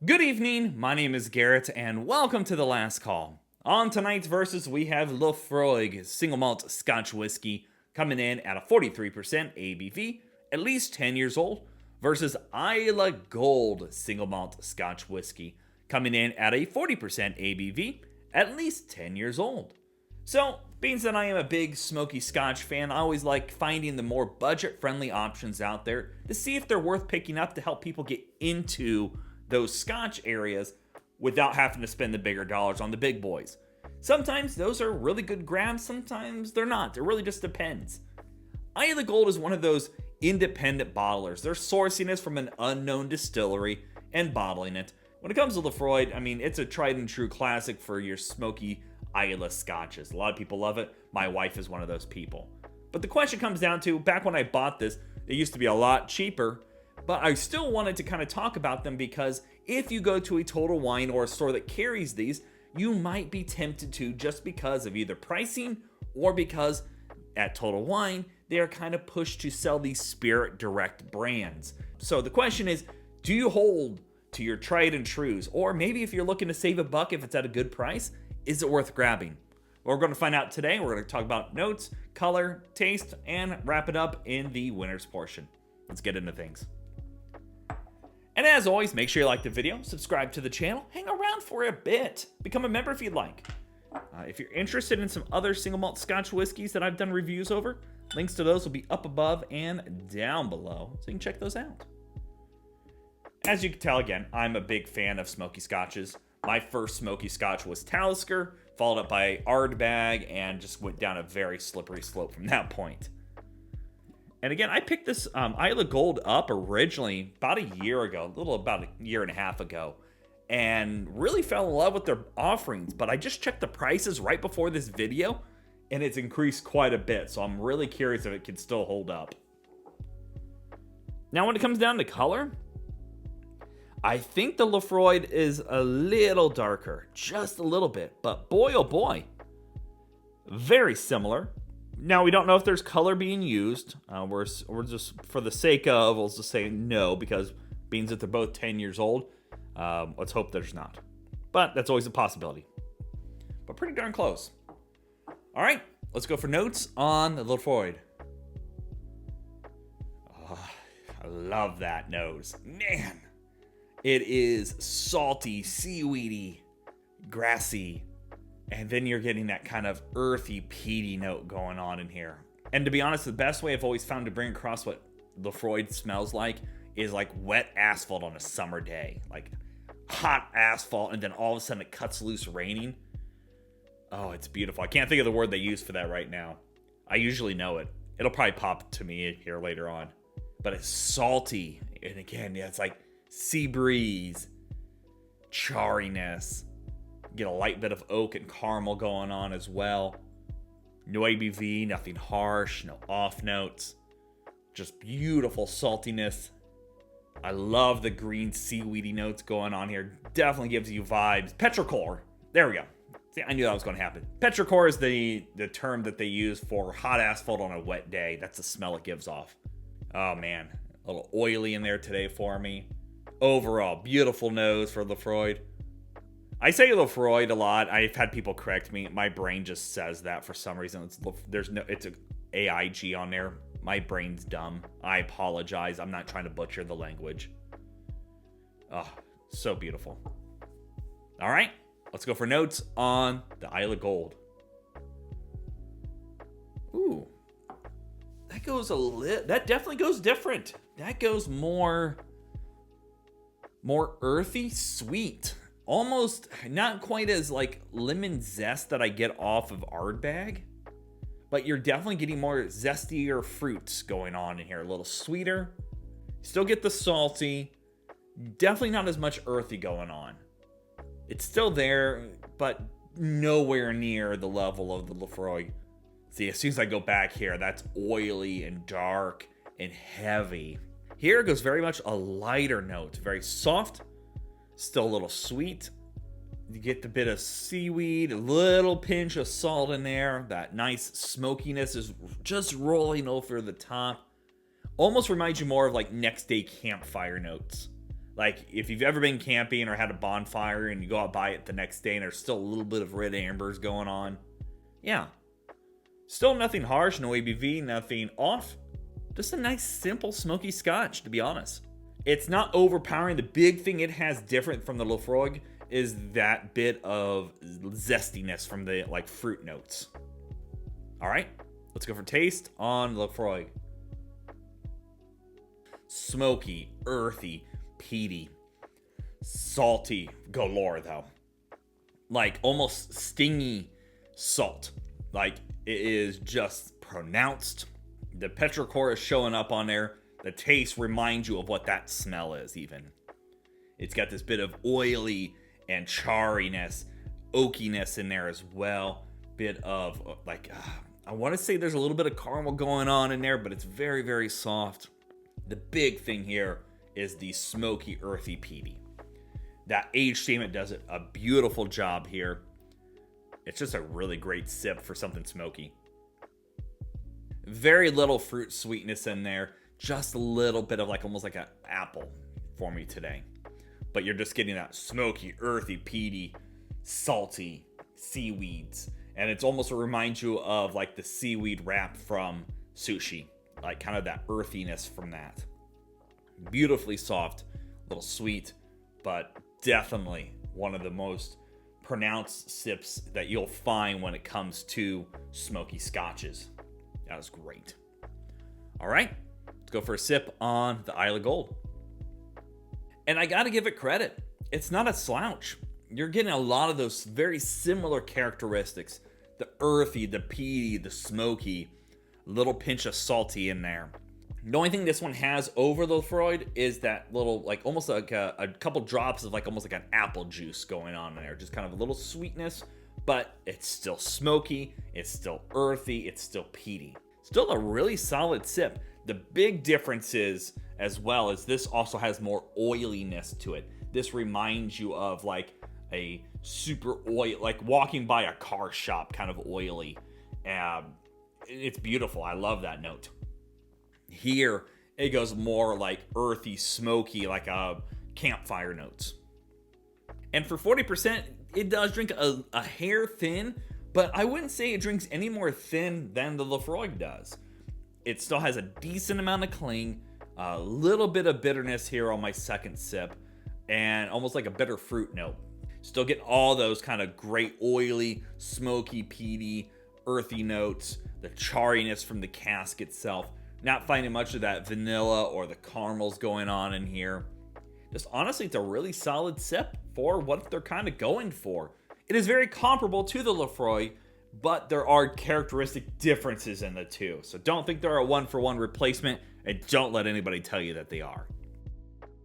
Good evening, my name is Garrett, and welcome to The Last Call. On tonight's verses, we have Laphroaig single malt Scotch whiskey coming in at a 43% ABV, at least 10 years old, versus Islay Gold single malt Scotch whiskey coming in at a 40% ABV, at least 10 years old. So, being that I am a big smoky Scotch fan, I always like finding the more budget-friendly options out there to see if they're worth picking up to help people get into those Scotch areas without having to spend the bigger dollars on the big boys. Sometimes those are really good grabs, sometimes they're not. It really just depends. Islay Gold is one of those independent bottlers. They're sourcing this from an unknown distillery and bottling it. When it comes to Laphroaig, it's a tried and true classic for your smoky Islay scotches. A lot of people love it. My wife is one of those people. But the question comes down to, back when I bought this, it used to be a lot cheaper, but I still wanted to kind of talk about them because if you go to a Total Wine or a store that carries these, you might be tempted to just because of either pricing or because at Total Wine, they are kind of pushed to sell these spirit direct brands. So the question is, do you hold to your tried and trues? Or maybe if you're looking to save a buck, if it's at a good price, is it worth grabbing? Well, we're going to find out today. We're going to talk about notes, color, taste, and wrap it up in the winners portion. Let's get into things. And as always, make sure you like the video, subscribe to the channel, hang around for a bit, become a member if you'd like. If you're interested in some other single malt Scotch whiskeys that I've done reviews over, links to those will be up above and down below, so you can check those out. As you can tell, again, I'm a big fan of smoky Scotches. My first smoky Scotch was Talisker, followed up by Ardbeg, and just went down a very slippery slope from that point. And again, I picked this Islay Gold up originally about a year ago, about a year and a half ago, and really fell in love with their offerings. But I just checked the prices right before this video, and it's increased quite a bit. So I'm really curious if it can still hold up. Now, when it comes down to color, I think the Laphroaig is a little darker, just a little bit. But boy, oh boy, very similar. Now, we don't know if there's color being used. We're just, for the sake of, we'll just say no, because being that they're both 10 years old, let's hope there's not. But that's always a possibility. But pretty darn close. All right, let's go for notes on the Laphroaig. Oh, I love that nose. Man, it is salty, seaweedy, grassy. And then you're getting that kind of earthy, peaty note going on in here. And to be honest, the best way I've always found to bring across what Laphroaig smells like is like wet asphalt on a summer day. Like hot asphalt, and then all of a sudden it cuts loose raining. Oh, it's beautiful. I can't think of the word they use for that right now. I usually know it. It'll probably pop to me here later on. But it's salty. And again, yeah, it's like sea breeze, chariness. Get a light bit of oak and caramel going on as well. No ABV, nothing harsh, no off notes. Just beautiful saltiness. I love the green seaweedy notes going on here. Definitely gives you vibes. Petrichor. There we go. See, I knew that was going to happen. Petrichor is the term that they use for hot asphalt on a wet day. That's the smell it gives off. Oh man, a little oily in there today for me. Overall, beautiful nose for Laphroaig. I say Laphroaig a lot. I've had people correct me. My brain just says that for some reason. It's a AIG on there. My brain's dumb. I apologize. I'm not trying to butcher the language. Oh, so beautiful. All right, let's go for notes on the Islay Gold. Ooh, that definitely goes different. That goes more earthy, sweet. Almost not quite as like lemon zest that I get off of Ardbeg, but you're definitely getting more zestier fruits going on in here. A little sweeter. Still get the salty. Definitely not as much earthy going on. It's still there, but nowhere near the level of the Laphroaig. See, as soon as I go back here, that's oily and dark and heavy. Here it goes very much a lighter note. Very soft. Still a little sweet. You get the bit of seaweed, a little pinch of salt in there. That nice smokiness is just rolling over the top. Almost reminds you more of like next day campfire notes. Like, if you've ever been camping or had a bonfire and you go out by it the next day and there's still a little bit of red ambers going on. Yeah. Still nothing harsh, no ABV, nothing off. Just a nice, simple, smoky Scotch, to be honest. It's not overpowering. The big thing it has different from the Laphroaig is that bit of zestiness from the, like, fruit notes. All right, let's go for taste on Laphroaig. Smoky, earthy, peaty, salty galore, though. Like, almost stingy salt. Like, it is just pronounced. The petrichor is showing up on there. The taste reminds you of what that smell is, even. It's got this bit of oily and charriness, oakiness in there as well. Bit of, like, I want to say there's a little bit of caramel going on in there, but it's very, very soft. The big thing here is the smoky, earthy peaty. That age statement does a beautiful job here. It's just a really great sip for something smoky. Very little fruit sweetness in there. Just a little bit of, like, almost like an apple for me today. But you're just getting that smoky, earthy, peaty, salty seaweeds. And it's almost reminds you of, like, the seaweed wrap from sushi. Like, kind of that earthiness from that. Beautifully soft, a little sweet, but definitely one of the most pronounced sips that you'll find when it comes to smoky scotches. That was great. All right, let's go for a sip on the Islay Gold. And I gotta give it credit. It's not a slouch. You're getting a lot of those very similar characteristics. The earthy, the peaty, the smoky, little pinch of salty in there. The only thing this one has over the Laphroaig is that little, like, almost like a couple drops of, like, almost like an apple juice going on in there. Just kind of a little sweetness, but it's still smoky, it's still earthy, it's still peaty. Still a really solid sip. The big difference is, as well, is this also has more oiliness to it. This reminds you of, like, a super oil, like walking by a car shop, kind of oily. It's beautiful. I love that note. Here, it goes more like earthy, smoky, like campfire notes. And for 40%, it does drink a hair thin, but I wouldn't say it drinks any more thin than the Laphroaig does. It still has a decent amount of cling, a little bit of bitterness here on my second sip, and almost like a bitter fruit note. Still get all those kind of great oily, smoky, peaty, earthy notes, the charriness from the cask itself. Not finding much of that vanilla or the caramels going on in here. Just honestly, it's a really solid sip for what they're kind of going for. It is very comparable to the Laphroaig, but there are characteristic differences in the two. So don't think they're a one-for-one replacement, and don't let anybody tell you that they are.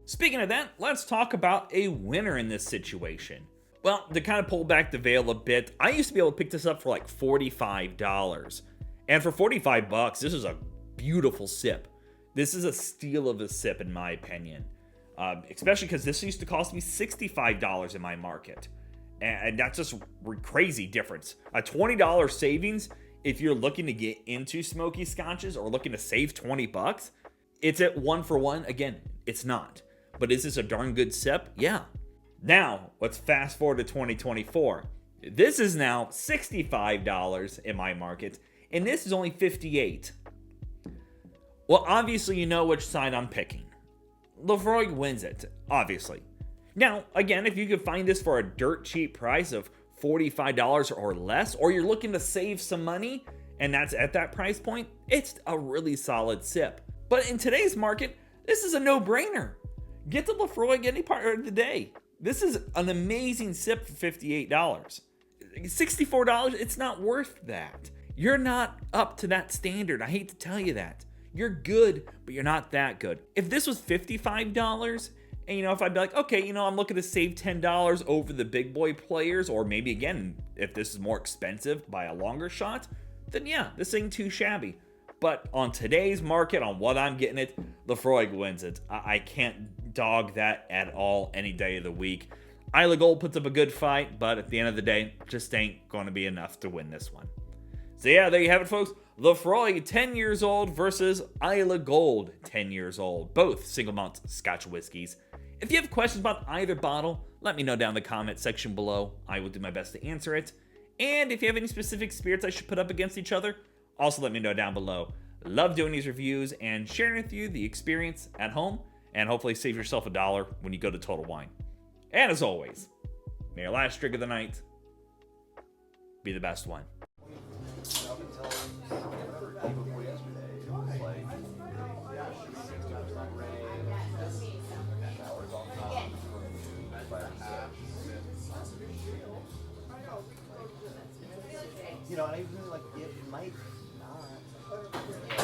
Speaking of that, let's talk about a winner in this situation. Well, to kind of pull back the veil a bit, I used to be able to pick this up for like $45. And for $45, this is a beautiful sip. This is a steal of a sip, in my opinion. Especially because this used to cost me $65 in my market. And that's just a crazy difference. A $20 savings, if you're looking to get into smoky scotches or looking to save $20, it's at one for one. Again, it's not. But is this a darn good sip? Yeah. Now, let's fast forward to 2024. This is now $65 in my market, and this is only $58. Well, obviously you know which side I'm picking. Laphroaig wins it, obviously. Now, again, if you could find this for a dirt cheap price of $45 or less, or you're looking to save some money, and that's at that price point, it's a really solid sip. But in today's market, this is a no-brainer. Get the Laphroaig any part of the day. This is an amazing sip for $58. $64, it's not worth that. You're not up to that standard. I hate to tell you that. You're good, but you're not that good. If this was $55, and if I'd be like, okay, I'm looking to save $10 over the big boy players, or maybe again, if this is more expensive by a longer shot, then yeah, this ain't too shabby. But on today's market, on what I'm getting it, Laphroaig wins it. I can't dog that at all any day of the week. Islay Gold puts up a good fight, but at the end of the day, just ain't going to be enough to win this one. So yeah, there you have it, folks. Laphroaig, 10 years old versus Islay Gold, 10 years old. Both single malt Scotch whiskeys. If you have questions about either bottle, let me know down in the comment section below. I will do my best to answer it. And if you have any specific spirits I should put up against each other, also let me know down below. Love doing these reviews and sharing with you the experience at home, and hopefully save yourself $1 when you go to Total Wine. And as always, may your last drink of the night be the best one. You know, and I really like it might not.